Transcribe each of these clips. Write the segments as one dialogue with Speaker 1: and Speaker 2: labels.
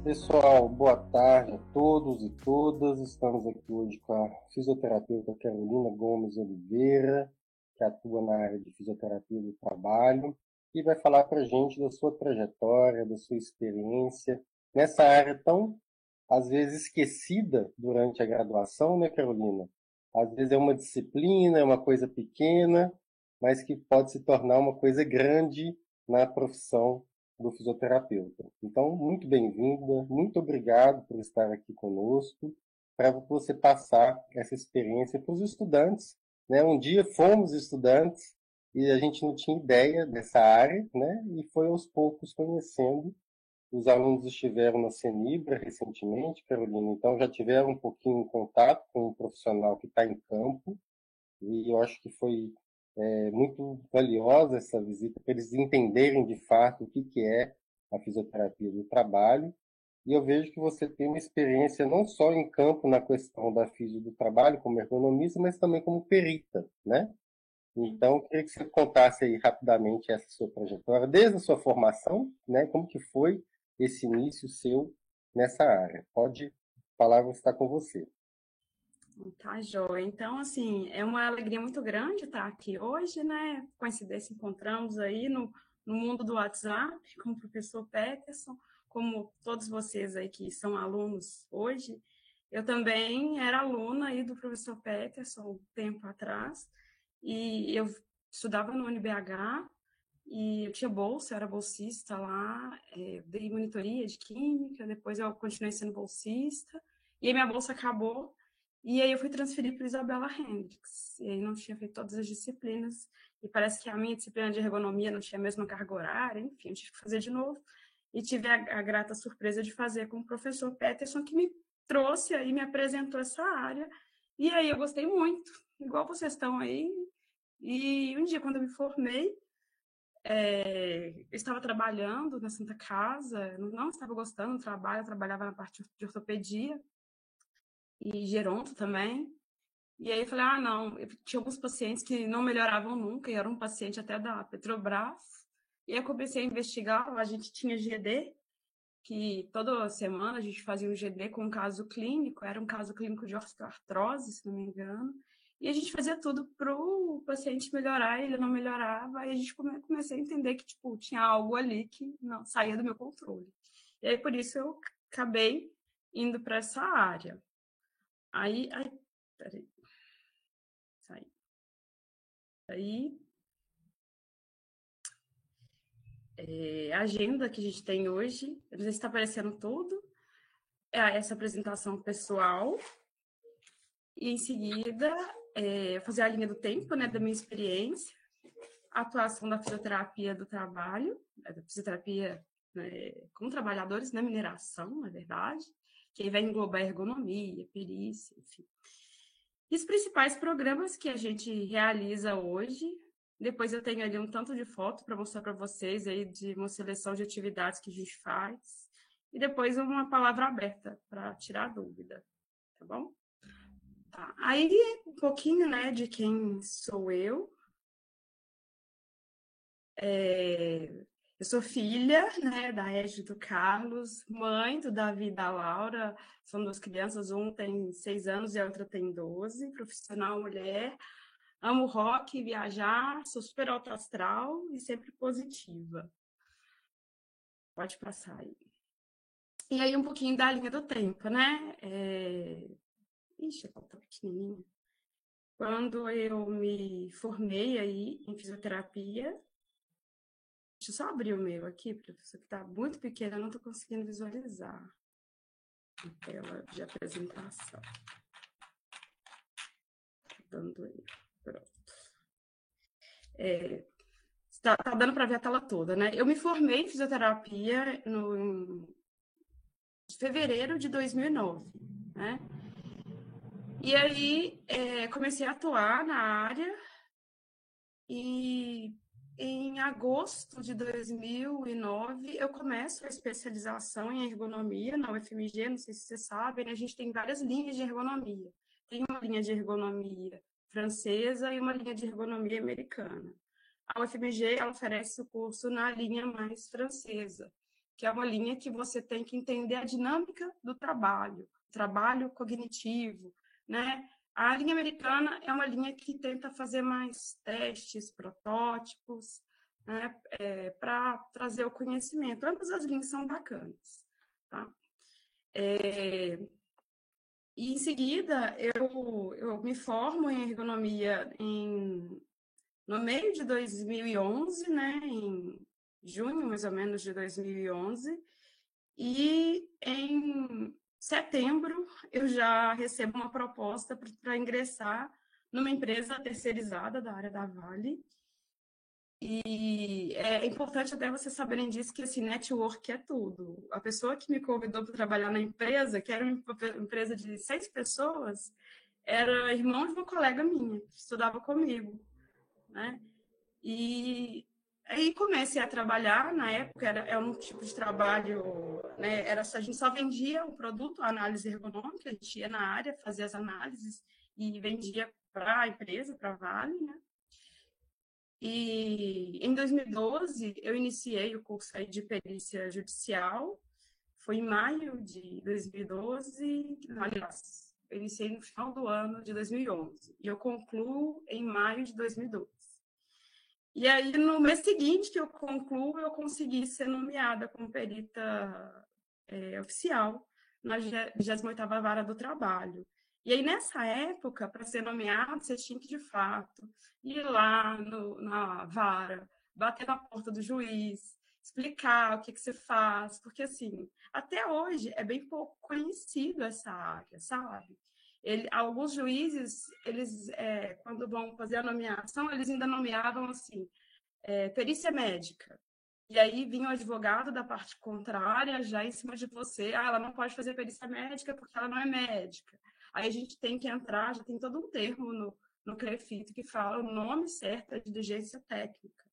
Speaker 1: Pessoal, boa tarde a todos e todas. Estamos aqui hoje com a fisioterapeuta Carolina Gomes Oliveira, que atua na área de fisioterapia do trabalho, e vai falar para a gente da sua trajetória, da sua experiência nessa área tão, às vezes, esquecida durante a graduação, né, Carolina? Às vezes é uma disciplina, é uma coisa pequena, mas que pode se tornar uma coisa grande na profissão do fisioterapeuta. Então, muito bem-vinda, muito obrigado por estar aqui conosco, para você passar essa experiência para os estudantes, né? Um dia fomos estudantes e a gente não tinha ideia dessa área, né? E foi aos poucos conhecendo. Os alunos estiveram na Cenibra recentemente, Carolina, então já tiveram um pouquinho de contato com um profissional que está em campo, e eu acho que foi muito valiosa essa visita para eles entenderem de fato o que é a fisioterapia do trabalho. E eu vejo que você tem uma experiência não só em campo na questão da fisio do trabalho como ergonomista, mas também como perita, né? Então, eu queria que você contasse aí rapidamente essa sua trajetória, desde a sua formação, né? Como que foi esse início seu nessa área? Pode, a palavra está com você.
Speaker 2: Tá, joia. Então, assim, é uma alegria muito grande estar aqui hoje, né? Coincidência, encontramos aí no mundo do WhatsApp com o professor Peterson, como todos vocês aí que são alunos hoje. Eu também era aluna aí do professor Peterson um tempo atrás, e eu estudava no UniBH, e eu tinha bolsa, eu era bolsista lá, dei monitoria de química, depois eu continuei sendo bolsista, e aí minha bolsa acabou, e aí eu fui transferir para Isabela Hendricks, e aí não tinha feito todas as disciplinas, e parece que a minha disciplina de ergonomia não tinha a mesma carga horária, enfim, eu tive que fazer de novo, e tive a grata surpresa de fazer com o professor Peterson, que me trouxe aí, me apresentou essa área, e aí eu gostei muito, igual vocês estão aí, e um dia, quando eu me formei, eu estava trabalhando na Santa Casa, não estava gostando do trabalho, eu trabalhava na parte de ortopedia e geronto também. E aí eu falei, não, eu tinha alguns pacientes que não melhoravam nunca, e era um paciente até da Petrobras. E aí eu comecei a investigar, a gente tinha GD, que toda semana a gente fazia um GD com um caso clínico, era um caso clínico de osteoartrose, se não me engano, e a gente fazia tudo para o paciente melhorar, ele não melhorava, e a gente comecei a entender que tipo, tinha algo ali que não saía do meu controle. E aí por isso eu acabei indo para essa área. Peraí, saí. A agenda que a gente tem hoje, eu não sei se está aparecendo tudo, é essa apresentação pessoal, e em seguida fazer a linha do tempo, né, da minha experiência, a atuação da fisioterapia do trabalho, da fisioterapia com trabalhadores na mineração, na verdade, que aí vai englobar ergonomia, perícia, enfim. E os principais programas que a gente realiza hoje. Depois eu tenho ali um tanto de foto para mostrar para vocês aí de uma seleção de atividades que a gente faz. E depois uma palavra aberta para tirar dúvida, tá bom? Tá. Aí um pouquinho, né, de quem sou eu. Eu sou filha, né, da Égide e do Carlos, mãe do Davi e da Laura, são duas crianças, um tem 6 anos e a outra tem 12, profissional mulher, amo rock, viajar, sou super alto astral e sempre positiva. Pode passar aí. E aí um pouquinho da linha do tempo, né? Ixi, a pauta pequenininha. Quando eu me formei aí em fisioterapia, deixa eu só abrir o meu aqui, professor, que está muito pequeno, eu não estou conseguindo visualizar a tela de apresentação. Dando aí, pronto. Tá dando para ver a tela toda, né? Eu me formei em fisioterapia em fevereiro de 2009, né? E aí comecei a atuar na área e em agosto de 2009 eu começo a especialização em ergonomia na UFMG, não sei se vocês sabem, né? A gente tem várias linhas de ergonomia. Tem uma linha de ergonomia francesa e uma linha de ergonomia americana. A UFMG ela oferece o curso na linha mais francesa. que é uma linha que você tem que entender a dinâmica do trabalho cognitivo, né? A linha americana é uma linha que tenta fazer mais testes, protótipos, né, para trazer o conhecimento. Ambas as linhas são bacanas, tá? E, em seguida, eu me formo em ergonomia no meio de 2011, né, em junho, mais ou menos, de 2011, e em setembro eu já recebo uma proposta para ingressar numa empresa terceirizada da área da Vale. E é importante até vocês saberem disso, que esse network é tudo. A pessoa que me convidou para trabalhar na empresa, que era uma empresa de 6 pessoas, era irmão de uma colega minha, que estudava comigo, né? E aí comecei a trabalhar, na época era um tipo de trabalho, né? A gente só vendia o produto, a análise ergonômica, a gente ia na área, fazia as análises e vendia para a empresa, para a Vale, né? E em 2012 eu iniciei o curso aí de perícia judicial, foi em maio de 2012, aliás, eu iniciei no final do ano de 2011 e eu concluo em maio de 2012. E aí, no mês seguinte que eu concluo, eu consegui ser nomeada como perita oficial na 28ª Vara do Trabalho. E aí, nessa época, para ser nomeado, você tinha que, de fato, ir lá na vara, bater na porta do juiz, explicar o que você faz, porque, assim, até hoje é bem pouco conhecido essa área, sabe? Alguns juízes, eles, quando vão fazer a nomeação, eles ainda nomeavam assim, perícia médica. E aí vinha o advogado da parte contrária já em cima de você. Ah, ela não pode fazer perícia médica porque ela não é médica. Aí a gente tem que entrar, já tem todo um termo no CREFIT que fala o nome certo de diligência técnica.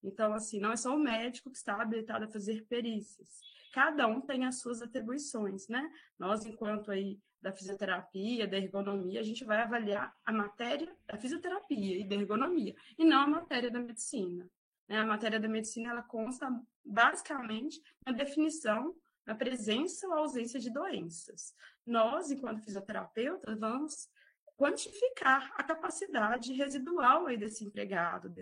Speaker 2: Então, assim, não é só o médico que está habilitado a fazer perícias. Cada um tem as suas atribuições, né? Nós, enquanto aí da fisioterapia, da ergonomia, a gente vai avaliar a matéria da fisioterapia e da ergonomia, e não a matéria da medicina. A matéria da medicina, ela consta basicamente na definição, na presença ou ausência de doenças. Nós, enquanto fisioterapeutas, vamos quantificar a capacidade residual aí desse empregado,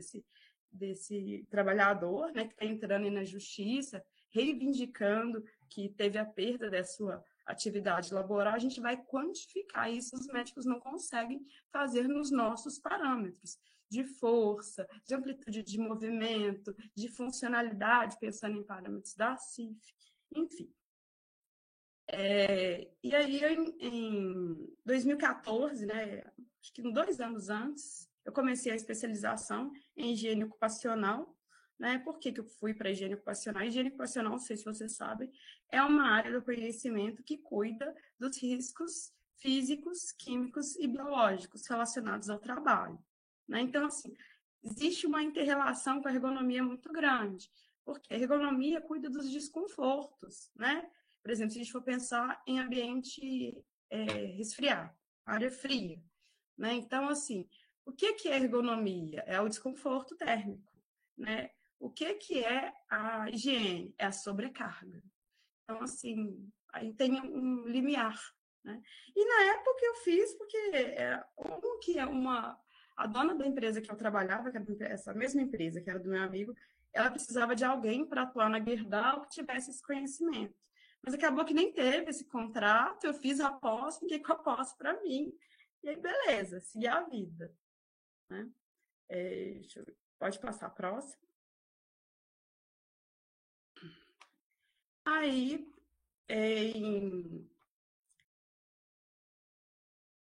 Speaker 2: desse trabalhador, né, que está entrando na justiça, reivindicando que teve a perda da sua atividade laboral, a gente vai quantificar isso, os médicos não conseguem fazer nos nossos parâmetros de força, de amplitude de movimento, de funcionalidade, pensando em parâmetros da CIF, enfim. E aí, em 2014, né, acho que 2 anos antes, eu comecei a especialização em higiene ocupacional. Né? Por que eu fui para a higiene ocupacional? A higiene ocupacional, não sei se vocês sabem, é uma área do conhecimento que cuida dos riscos físicos, químicos e biológicos relacionados ao trabalho. Né? Então, assim, existe uma inter-relação com a ergonomia muito grande, porque a ergonomia cuida dos desconfortos, né? Por exemplo, se a gente for pensar em ambiente resfriado, área fria, né? Então, assim, o que é ergonomia? É o desconforto térmico, né? O que é a higiene? É a sobrecarga. Então, assim, aí tem um limiar, né? E na época eu fiz porque a dona da empresa que eu trabalhava, que era essa mesma empresa que era do meu amigo, ela precisava de alguém para atuar na Gerdau que tivesse esse conhecimento. Mas acabou que nem teve esse contrato, eu fiz a pós, fiquei com a pós para mim. E aí, beleza, segui a vida. Né? Pode passar a próxima. Aí,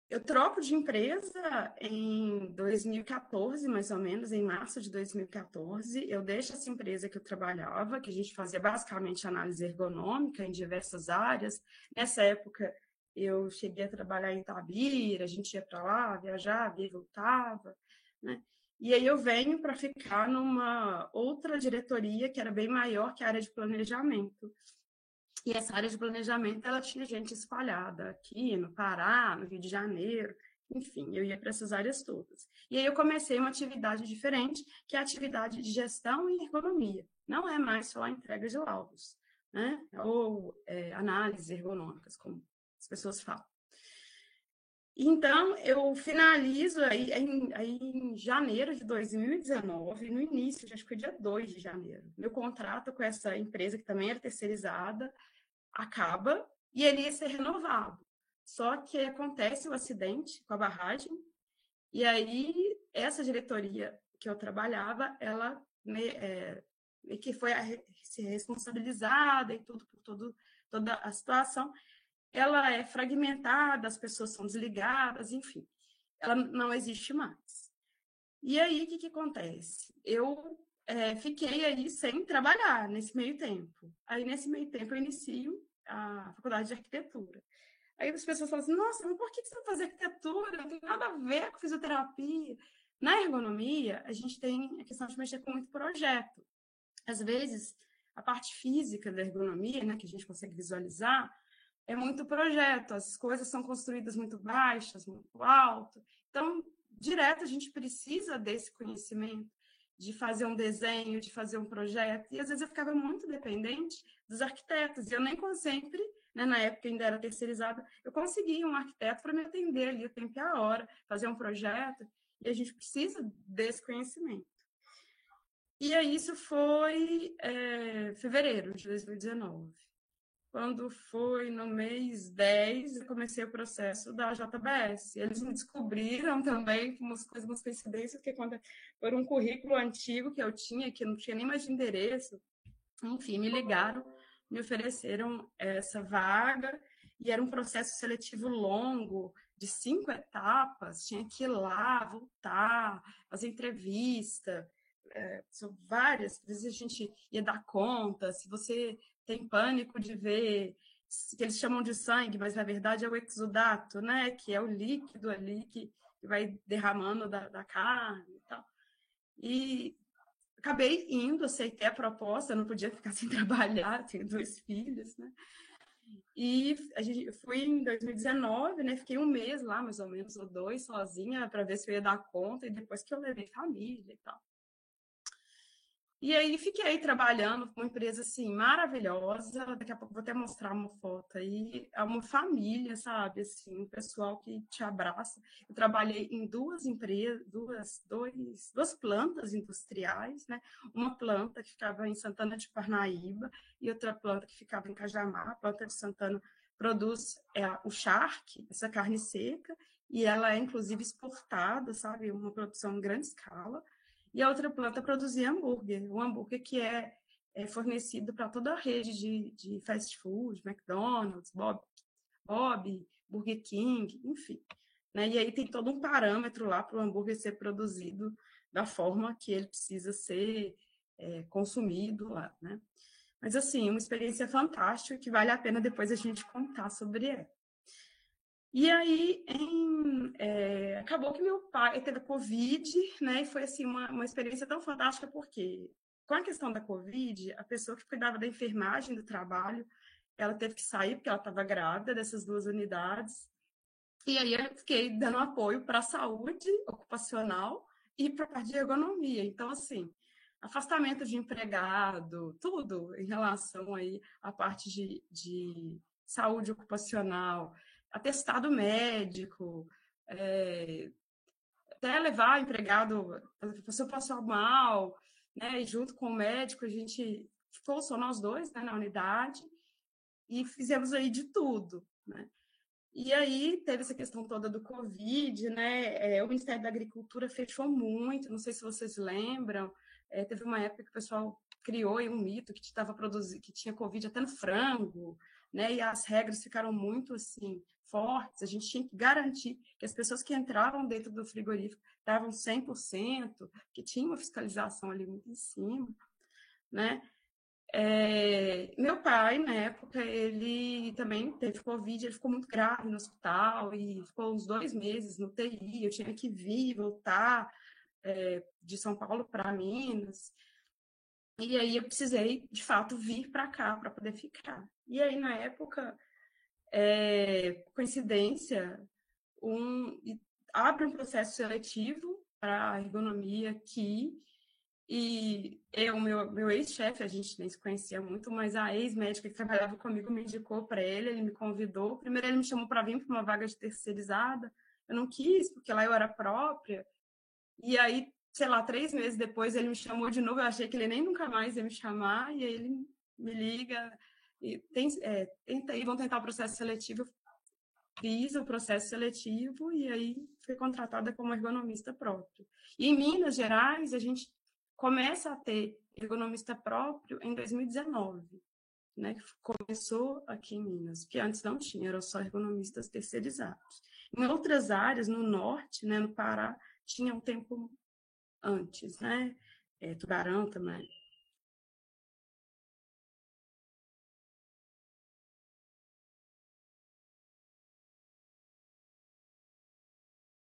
Speaker 2: eu troco de empresa em 2014, mais ou menos, em março de 2014. Eu deixo essa empresa que eu trabalhava, que a gente fazia basicamente análise ergonômica em diversas áreas. Nessa época, eu cheguei a trabalhar em Itabira, a gente ia para lá, viajava e voltava, né? E aí eu venho para ficar numa outra diretoria que era bem maior que a área de planejamento. E essa área de planejamento, ela tinha gente espalhada aqui no Pará, no Rio de Janeiro, enfim, eu ia para essas áreas todas. E aí eu comecei uma atividade diferente, que é a atividade de gestão e ergonomia. Não é mais só a entrega de laudos. né? Ou análises ergonômicas, como as pessoas falam. Então, eu finalizo aí em janeiro de 2019, no início, acho que foi dia 2 de janeiro. Meu contrato com essa empresa, que também era terceirizada, acaba e ele ia ser renovado. Só que acontece o acidente com a barragem, e aí essa diretoria que eu trabalhava, ela que foi se responsabilizada e tudo por toda a situação, ela é fragmentada, as pessoas são desligadas, enfim, ela não existe mais. E aí, o que acontece? Eu fiquei aí sem trabalhar nesse meio tempo. Aí, nesse meio tempo, eu inicio a faculdade de arquitetura. Aí as pessoas falam assim, nossa, mas por que você vai fazer arquitetura? Não tem nada a ver com fisioterapia. Na ergonomia, a gente tem a questão de mexer com muito projeto. Às vezes, a parte física da ergonomia, né, que a gente consegue visualizar, é muito projeto, as coisas são construídas muito baixas, muito alto. Então, direto, a gente precisa desse conhecimento, de fazer um desenho, de fazer um projeto. E às vezes eu ficava muito dependente dos arquitetos. E eu nem sempre, né, na época ainda era terceirizada, eu conseguia um arquiteto para me atender ali o tempo e a hora, fazer um projeto. E a gente precisa desse conhecimento. E aí isso foi fevereiro de 2019. Quando foi no mês 10, eu comecei o processo da JBS. Eles me descobriram também, umas coincidências, que por um currículo antigo que eu tinha, que não tinha nem mais de endereço. Enfim, me ligaram, me ofereceram essa vaga, e era um processo seletivo longo, de 5 etapas, tinha que ir lá, voltar, fazer entrevista, são várias, às vezes a gente ia dar conta, se você tem pânico de ver, que eles chamam de sangue, mas na verdade é o exudato, né? Que é o líquido ali que vai derramando da carne e tal. E acabei indo, aceitei a proposta, não podia ficar sem trabalhar, tenho 2 filhos, né? E eu fui em 2019, né? Fiquei um mês lá, mais ou menos, ou 2, sozinha, para ver se eu ia dar conta, e depois que eu levei família e tal. E aí fiquei trabalhando com uma empresa assim maravilhosa. Daqui a pouco vou até mostrar uma foto aí. É uma família, sabe? Assim, um pessoal que te abraça. Eu trabalhei em 2 empresas, duas plantas industriais, né? Uma planta que ficava em Santana de Parnaíba e outra planta que ficava em Cajamar. A planta de Santana produz o charque, essa carne seca, e ela é inclusive exportada, sabe? Uma produção em grande escala. E a outra planta produzia hambúrguer, um hambúrguer que é fornecido para toda a rede de fast food, McDonald's, Bob, Burger King, enfim. Né? E aí tem todo um parâmetro lá para o hambúrguer ser produzido da forma que ele precisa ser consumido lá, né? Mas, assim, uma experiência fantástica que vale a pena depois a gente contar sobre ela. E aí, acabou que meu pai teve Covid, né? E foi assim uma experiência tão fantástica, porque com a questão da Covid, a pessoa que cuidava da enfermagem do trabalho, ela teve que sair porque ela estava grávida dessas 2 unidades. E aí eu fiquei dando apoio para a saúde ocupacional e para a parte de ergonomia. Então, assim, afastamento de empregado, tudo em relação aí à parte de saúde ocupacional, atestado médico, até levar empregado, a pessoa passou mal, né? E junto com o médico, a gente ficou só nós 2, né, na unidade, e fizemos aí de tudo, né? E aí teve essa questão toda do Covid, né? O Ministério da Agricultura fechou muito, não sei se vocês lembram, teve uma época que o pessoal criou um mito que estava produzindo, que tinha Covid até no frango, né? E as regras ficaram muito assim fortes. A gente tinha que garantir que as pessoas que entravam dentro do frigorífico estavam 100%, que tinha uma fiscalização ali muito em cima, né? Meu pai, na época, ele também teve Covid, ele ficou muito grave no hospital e ficou uns 2 meses no TI. Eu tinha que vir e voltar de São Paulo para Minas. E aí eu precisei, de fato, vir para cá para poder ficar. E aí, na época, coincidência, abre um processo seletivo para a ergonomia aqui, E meu ex-chefe, a gente nem se conhecia muito, mas a ex-médica que trabalhava comigo me indicou para ele me convidou. Primeiro ele me chamou para vir para uma vaga de terceirizada. Eu não quis, porque lá eu era própria. E aí, sei lá, 3 meses depois ele me chamou de novo. Eu achei que ele nem nunca mais ia me chamar. E aí ele me liga e tenta aí, vão tentar o processo seletivo. Eu fiz o processo seletivo e aí fui contratada como ergonomista próprio. E em Minas Gerais, a gente começa a ter ergonomista próprio em 2019, né? Que começou aqui em Minas, que antes não tinha, eram só ergonomistas terceirizados. Em outras áreas, no norte, né, no Pará, tinha um tempo antes, né? Tubarão também,